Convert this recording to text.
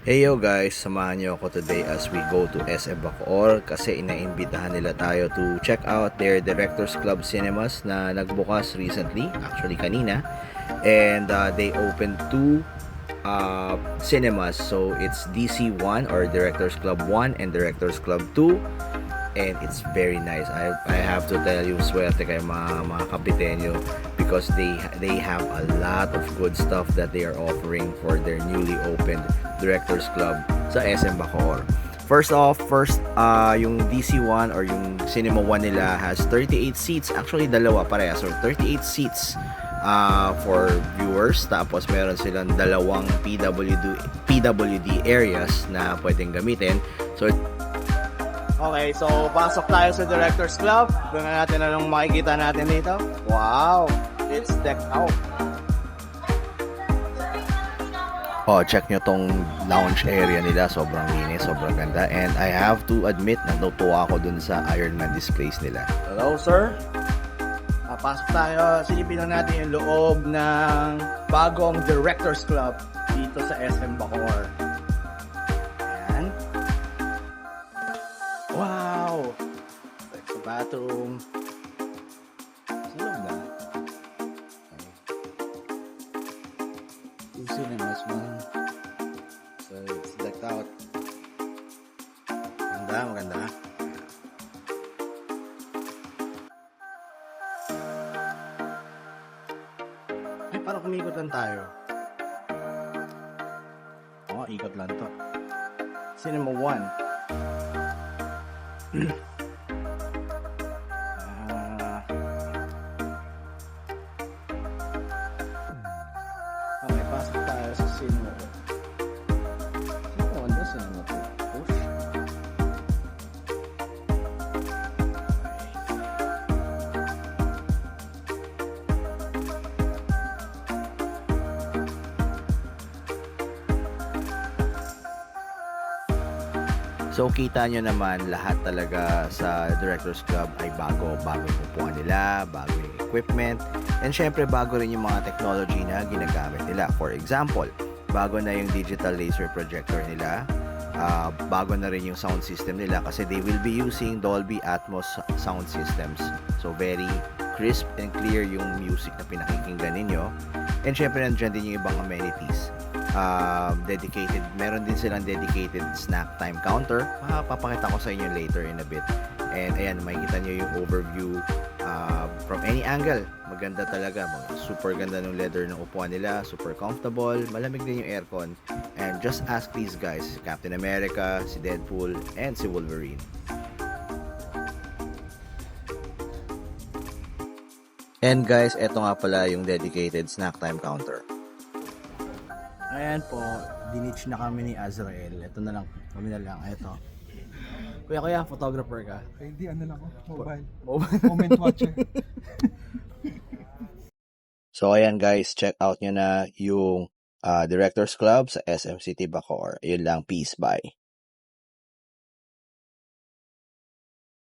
Hey yo guys, samahan niyo ako today as we go to SM Bacoor kasi inaimbitahan nila tayo to check out their Directors Club Cinemas na nagbukas recently, actually kanina. And they opened two cinemas. So it's DC1 or Directors Club 1 and Directors Club 2. And it's very nice. I have to tell you, swerte kayo mga kapitenyo because they have a lot of good stuff that they are offering for their newly opened Directors Club sa SM Bacoor. First, yung DC1 or yung Cinema 1 nila has 38 seats. Actually, dalawa pareha. So, 38 seats for viewers. Tapos, meron silang dalawang PWD areas na pwedeng gamitin. So, Okay, so pasok tayo sa Directors Club. Doon na natin anong makikita natin dito. Wow! It's decked out. check nyo tong lounge area nila. Sobrang linis, sobrang ganda. And I have to admit na natuwa ako dun sa Iron Man displays nila. Hello, sir. Pasok tayo. Silipin lang natin yung loob ng bagong Directors Club dito sa SM Bacoor. Ayan. Wow! There's a bathroom. Sa loob na. Two cinemas, man. So, it's decked out. Maganda. Ay, parang kumikot lang tayo. Oo, ikot lang to. Cinema 1. Okay, pasok tayo sa cinema 1. Cinema 1 ba? Cinema 2? Push. So kita nyo naman lahat talaga sa Directors Club ay bago yung upuan nila, bago yung equipment, and syempre bago rin yung mga technology na ginagamit nila. For example, bago na yung digital laser projector nila, bago na rin yung sound system nila kasi they will be using Dolby Atmos sound systems. So very crisp and clear yung music na pinakikinggan ninyo. And syempre nandiyan din yung ibang amenities. Meron din silang dedicated snack time counter. Papakita ko sa inyo later in a bit. And ayan, makikita nyo yung overview from any angle. Maganda talaga. Super ganda ng leather ng upuan nila. Super comfortable. Malamig din yung aircon. And just ask these guys, Captain America, si Deadpool, and si Wolverine. And guys, eto nga pala yung dedicated snack time counter. Ayan po, dinitch na kami ni Azrael. Ito na lang, kami na lang. Ito. Kuya, photographer ka? Hindi, ano lang ako, mobile. Mobile. Moment watcher. So ayan guys, check out nyo na yung Directors Club sa SM City Bacoor. Yun lang, peace, bye.